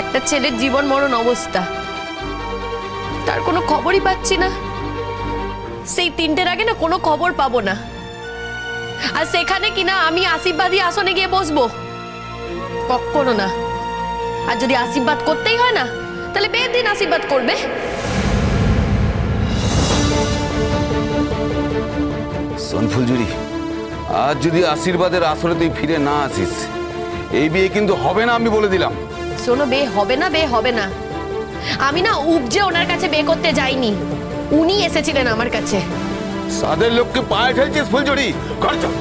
একটা ছেলের জীবন মরণ অবস্থা, তার কোনো খবরই পাচ্ছি না। সেই 3টের আগে না কোনো খবর পাবো না। আর সেখানে কিনা আমি আশীর্বাদী আসনে গিয়ে বসবো? কখনো না। আর যদি আশীর্বাদ করতেই হয় না, তাহলে বের দিন আশীর্বাদ করবে। শোন ফুলঝুরি, আজ যদি আশীর্বাদের আসরে তুই ফিরে না আসিস, এই বিয়ে কিন্তু হবে না, আমি বলে দিলাম। শোনো, বে হবে না, বে হবে না। আমি না উপজে ওনার কাছে বে করতে যাইনি, উনি এসেছিলেন আমার কাছে। সাদের লোককে পায়ে ঠেলছিস ফুলঝুরি, ঘর চল।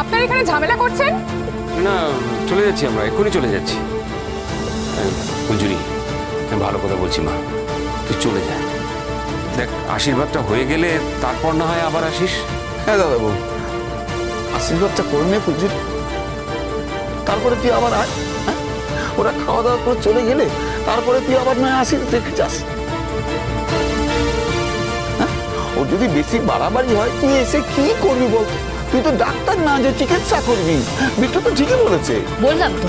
আপনারা এখানে ঝামেলা করছেন? না, চলে যাচ্ছি আমরা, এক্ষুনি চলে যাচ্ছি। ফুলঝুরি, আমি ভালো কথা বলছি মা, তুই চলে যা। দেখ, আশীর্বাদটা হয়ে গেলে তারপর না হয় আবার আসিস। হ্যাঁ দাদাবাবু, আশীর্বাদটা করে নে ফুলঝুরি, তারপরে তুই আবার আয়। ওরা খাওয়া দাওয়া করে চলে গেলে তারপরে তুই আবার নয় আসিস, দেখে যাস। ওর যদি বেশি বাড়াবাড়ি হয় তুই এসে কি করবি বল? তুই তো ডাক্তার না যে চিকিৎসা করবি। বিট্টু তো ঠিকই বলেছে। বললাম তো,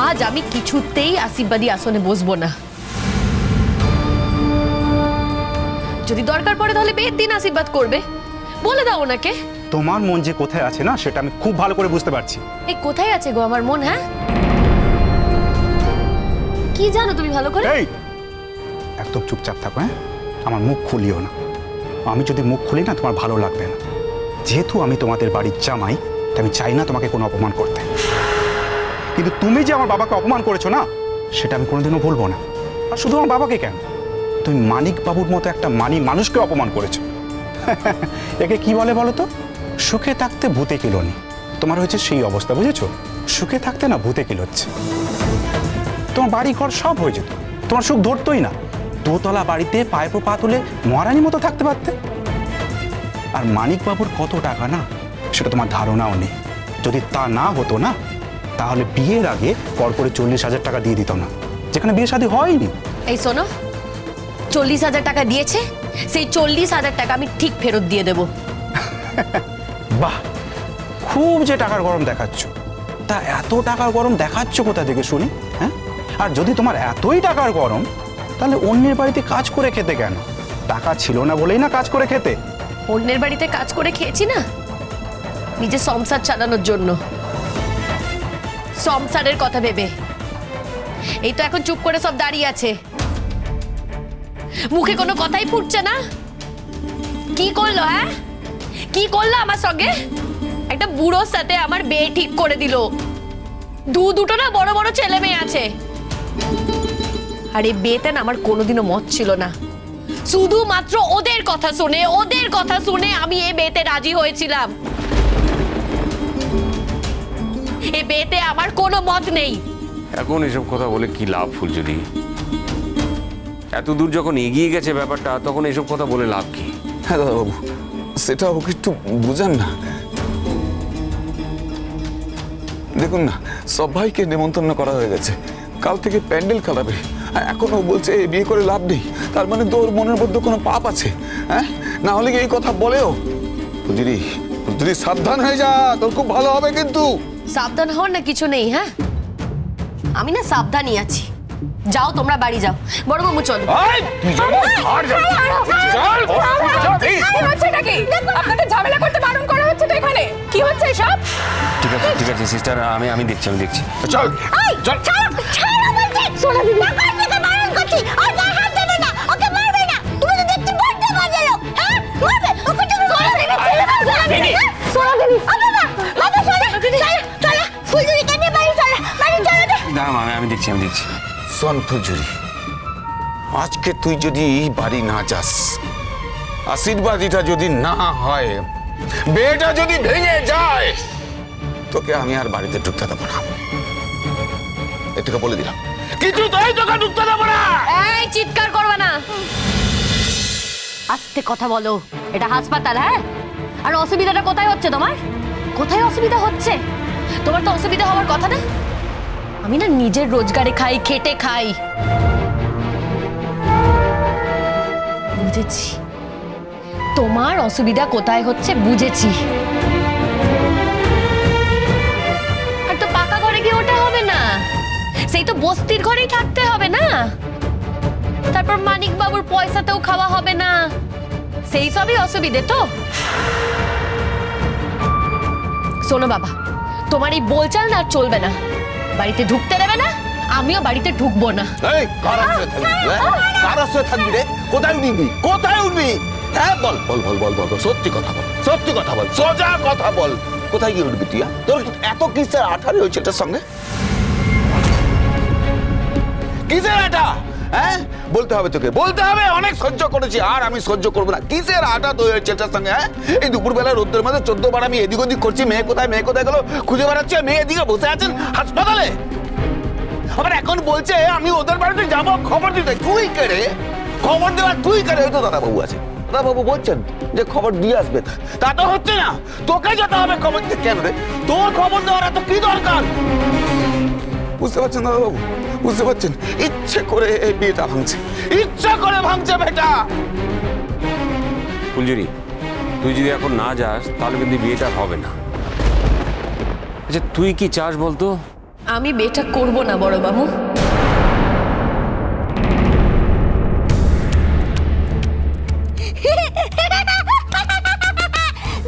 আজ আমি কিছুতেই আশীর্বাদী আসনে বসবো না। যদি দরকার পড়ে তাহলে বের দিন আশীর্বাদ করবে, বলে দাও ওনাকে। তোমার মন যে কোথায় আছে না, সেটা আমি খুব ভালো করে বুঝতে পারছি। এই কোথায় আছে গো আমার মন? হ্যাঁ, কি জানো তুমি ভালো করে? এই একদম চুপচাপ থাকো। হ্যাঁ, আমার মুখ খুলিও না। আমি যদি মুখ খুলি না, তোমার ভালো লাগবে না। যেহেতু আমি তোমাদের বাড়ির জামাই, আমি চাই না তোমাকে কোনো অপমান করতে। কিন্তু তুমি যে আমার বাবাকে অপমান করেছো না, সেটা আমি কোনোদিনও ভুলবো না। আর শুধু আমার বাবাকে কেন, তুমি মানিক বাবুর মতো একটা মানুষকে অপমান করেছো। একে কি বলে বলো তো? সুখে থাকতে ভূতে কিলোনি। তোমার হয়েছে সেই অবস্থা, বুঝেছো? সুখে থাকতে না ভূতে কিলোচ্ছে। তোমার বাড়ি ঘর সব হয়ে যেত, তোমার সুখ ধরতই না। দোতলা বাড়িতে পায়ে পা তুলে মহারানীর মতো থাকতে পারতে। আর মানিক বাবুর কত টাকা না, সেটা তোমার ধারণাও নেই। যদি তা না হতো না, তাহলে বিয়ের আগে পর করে 40,000 টাকা দিয়ে দিত না, যেখানে বিয়ে শাদী হয়নি। এই শোনো, 40,000 টাকা দিয়েছে, সেই 40,000 টাকা আমি ঠিক ফেরত দিয়ে দেব। বাহ, খুব যে টাকার গরম দেখাচ্ছ। তা এত টাকার গরম দেখাচ্ছ কোথা থেকে শুনি? হ্যাঁ, আর যদি তোমার এতই টাকার গরম, তাহলে অন্যের বাড়িতে কাজ করে খেতে কেন? টাকা ছিল না বলেই না কাজ করে খেতে। অন্যের বাড়িতে কাজ করে খেয়েছি না, নিজের সংসার চালানোর জন্য, সংসারের কথা ভেবে। এই তো এখন চুপ করে সব দাঁড়িয়ে আছে, মুখে কোনো কথাই ফুটছে না। কি করলো? হ্যাঁ, কি করলো আমার সঙ্গে? একটা বুড়োর সাথে আমার বিয়ে ঠিক করে দিল। দুটো না বড় বড় ছেলে মেয়ে আছে। আর এই বিয়েতে না আমার কোনোদিনও মত ছিল না। শুধুমাত্র ওদের কথা শুনে আমি এই বিয়েতে রাজি হয়েছিলাম। এই বিয়েতে আমার কোনো মত নেই। এখন এসব কথা বলে কি লাভ ফুলঝুরি? এত দূর যখন এগিয়ে গেছে ব্যাপারটা, তখন এসব কথা বলে লাভ কি? হ্যাঁ দাদাবাবু, সেটা ওকে একটু বুঝান না। দেখুন না, সবাইকে নেমন্তন্ন করা হয়ে গেছে, কাল থেকে প্যান্ডেল খারাপে। আর এখনো বলছে বিয়ে করে লাভ নেই। তার মানে তোর মনের মধ্যে কোনো পাপ আছে? হ্যাঁ, না হলে কি এই কথা বলেও? ফুলঝুরি, সাবধান হয়ে যা, তোর খুব ভালো হবে কিন্তু। সাবধান হওয়ার না কিছু নেই। হ্যাঁ, আমি না সাবধানই আছি। যাও তোমরা বাড়ি যাও। বড় মামু চল। আপনাদের ঝামেলা করতে বারণ করা হচ্ছে তো এখানে? কি হচ্ছে এসব? ঠিক আছে ঠিক আছে সিস্টার, আমি দেখছি চল চল। সোনা দিদি, বারণ করছি, ওর গায়ে হাত দেবে না, ওকে মারবে না। তুমি তো দেখতে বড্ড বাজে লোক। হ্যাঁ, মারবে ওকে। সোনা দিদি, সোনা দিদি, বাবা চলো, ফুলঝুরি কেন বাড়ি চলো, বাড়ি চলো। দাঁড়াও, আমি দেখছি। শোন ফুলঝুরি, আজকে তুই যদি বাড়ি না যাস, আশীর্বাদীটা যদি না হয়, বিয়েটা যদি ভেঙে যায়, তোকে আমি আর বাড়িতে ঢুকতে দেবো না। এটুকু বলে দিলাম, কিছু তাই তোকে ঢুকতে দেবো না। এই চিৎকার করবে না, আস্তে কথা বলো। এটা হাসপাতাল। হ্যাঁ, আর অসুবিধাটা কোথায় হচ্ছে তোমার? কোথায় অসুবিধা হচ্ছে? তোমার তো অসুবিধা হওয়ার কথা না। আমি না নিজের রোজগারে খাই, খেটে খাই। বুঝেছি তোমার অসুবিধা কোথায় হচ্ছে, বুঝেছি। আর তো পাকা ঘরে গিয়ে ওটা হবে না। সেই তো বস্তির ঘরেই থাকতে হবে না, তারপর মানিক বাবুর পয়সাতেও খাওয়া হবে না, সেই সবই অসুবিধে তো। শোনো বাবা, তোমার এই বলচাল না আর চলবে না। বাড়িতে ঢুকতে দেবে না, আমিও বাড়িতে ঢুকবো না। এই কার আশ্রয় থাকবি রে? কোথায় উঠবি? কোথায় উঠবি? হ্যাঁ বল বল বল বল বল, সত্যি কথা বল, সত্যি কথা বল, সোজা কথা বল। কোথায় গিয়ে উঠবি তুই? তোর এত কিসের আঠারে ওই ছেলেটার সঙ্গে? কিসের আটা? হ্যাঁ বলতে হবে তোকে, বলতে হবে। অনেক সহ্য করেছি, আর আমি সহ্য করবো না। কিসের আটা তো ওই ছেলেটার সঙ্গে? হ্যাঁ এই দুপুরবেলা রোদ্রের মধ্যে 14 বার আমি এদিক ওদিক করছি, মেয়ে কোথায় গেল খুঁজে বেড়াচ্ছে। মেয়ে এদিকে বসে আছেন হাসপাতালে, আবার এখন বলছে আমি ওদের বাড়িতে যাবো খবর দিতে। তুই কেড়ে খবর দেওয়ার? তুই কেড়ে? হয়তো দাদাবাবু আছে, দাদাবাবু বলছেন যে খবর দিয়ে আসবে, তা তো হচ্ছে না। তোকে যেতে হবে খবর দিতে। কেন রে? তোর খবর দেওয়ার এত কি দরকার? বুঝতে পারছেন দাদাবাবু? বুঝতে পারছেন? ইচ্ছে করে এই বিয়েটা ভাঙছে, ইচ্ছা করে ভাঙছে বেটা। ফুলঝুরি, তুই যদি এখন না যাস তাহলে কিন্তু বিয়েটা হবে না। আচ্ছা তুই কি চাস বলতো? আমি বিয়েটা করবো না বড় বাবু।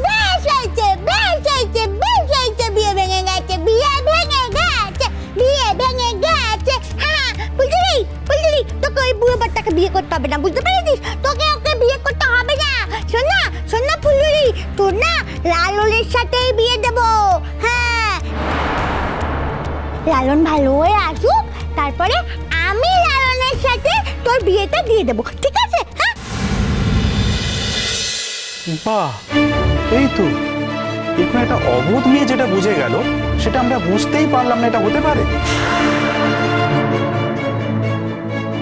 বেশ হয়েছে, বেশ হয়েছে, বেশ হয়েছে। বিয়ে ভেঙে গেছে, বিয়ে ভেঙে গেছে, বিয়ে ভেঙে গেছে। হ্যাঁ বুঝলি বুঝলি, তোকে ওই বুড়ো বাচ্চাকে বিয়ে করতে হবে না, বুঝতে পেরেছিস? তোকে ওকে বিয়ে করতে হবে না। শোন না ফুলুরি, তোর না লালনের সাথেই বিয়ে দেবো। হ্যাঁ লালন ভালো হয়ে আসুক, তারপরে আমি লালনের সাথে তোর বিয়েটা দিয়ে দেবো, ঠিক আছে? হ্যাঁ বাহ, এই তো এরকম একটা অবোধ মেয়ে যেটা বুঝে গেল, সেটা আমরা বুঝতেই পারলাম না এটা হতে পারে।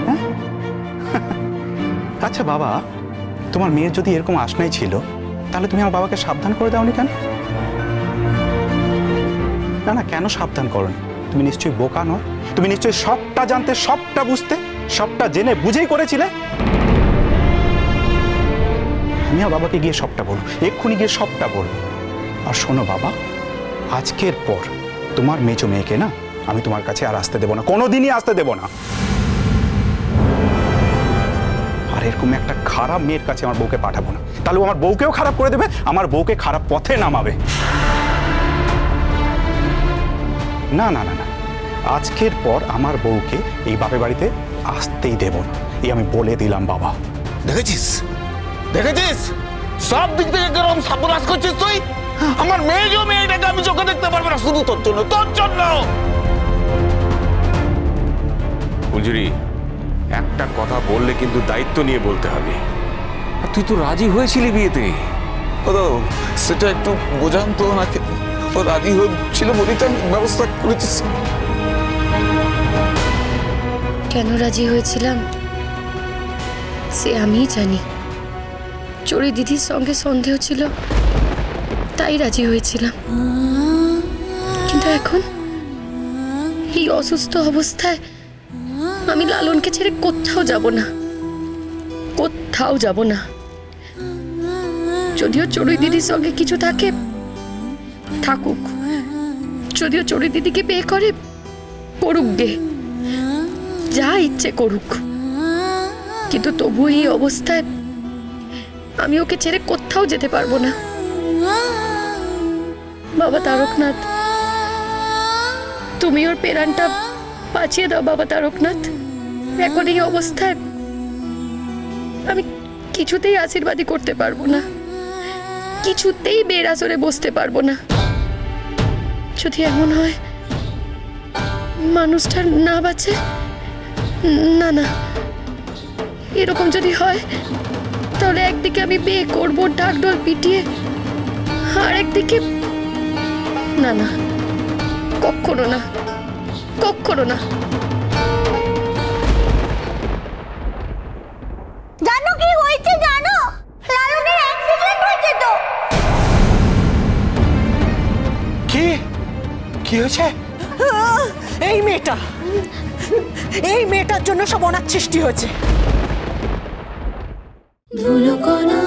হ্যাঁ? আচ্ছা বাবা, তোমার মেয়ের যদি এরকম আশনাই ছিল, তাহলে তুমি আমার বাবাকে সাবধান করে দাওনি কেন? না না, কেন সাবধান করোনি? তুমি নিশ্চয়ই বোকা নয়, তুমি নিশ্চয়ই সবটা জানতে, সবটা বুঝতে, সবটা জেনে বুঝেই করেছিলে। আমি আর বাবাকে গিয়ে সবটা বলবো, এক্ষুনি গিয়ে সবটা বলবো। আর শোনো বাবা, আজকের পর তোমার মেজো মেয়েকে না আমি তোমার কাছে আর আসতে দেবো না, কোনোদিনই আসতে দেবো না। আর এরকম একটা খারাপ মেয়ের কাছে আমার বউকে পাঠাবো না, তাহলে আমার বউকেও খারাপ করে দেবে, আমার বউকে খারাপ পথে নামাবে। না না না না, আজকের পর আমার বউকে এই বাপের বাড়িতে আসতেই দেব না, এই আমি বলে দিলাম বাবা। দেখেছিস দেখেছিস সব দিক থেকে গরম সাবরাস করছিস তুই। আমার মেয়েটাকে আমি চোখে দেখতে পারবো না, শুধু তোর জন্য, তোর জন্য। ফুলঝুরি, একটা কথা বললে কিন্তু দায়িত্ব নিয়ে বলতে হবে। আর তুই তো রাজি হয়েছিলি বিয়েতে। সেটা একটু বোঝান তো ওনাকে। ও রাজি হয়েছিল বলেই তো ব্যবস্থা করেছিস। কেন রাজি হয়েছিলাম সে আমিই জানি। চড়ি দিদির সঙ্গে সন্দেহ ছিল, তাই রাজি হয়েছিলাম। কিন্তু এখন এই অসুস্থ অবস্থায় আমি লালনকে ছেড়ে কোথাও যাব না, কোথাও যাব না। যদিও চড়ুই দিদির সঙ্গে কিছু থাকে থাকুক, যদিও চড়ুই দিদিকে বিয়ে করে করুক গে, যা ইচ্ছে করুক, কিন্তু তবু এই অবস্থায় আমি ওকে ছেড়ে কোথাও যেতে পারবো না। বাবা তারকনাথ, তুমি ওর পেরানটা বাঁচিয়ে দাও বাবা তারকনাথ। এখন এই অবস্থায় আমি কিছুতেই আশীর্বাদই করতে পারবো না, কিছুতেই বের আসরে বসতে পারবো না। যদি এমন হয় মানুষটা না বাঁচে, না না, এরকম যদি হয় তাহলে একদিকে আমি বিয়ে করবো ঢাকঢোল পিটিয়ে, আর একদিকে না না, কখনো না, কখনো না। জানো কি হয়েছে? জানো লালনের অ্যাক্সিডেন্ট হয়েছে তো। কি কি হয়েছে? এই মেয়েটার জন্য সব অনাথ সৃষ্টি হয়েছে। ধুলো কণা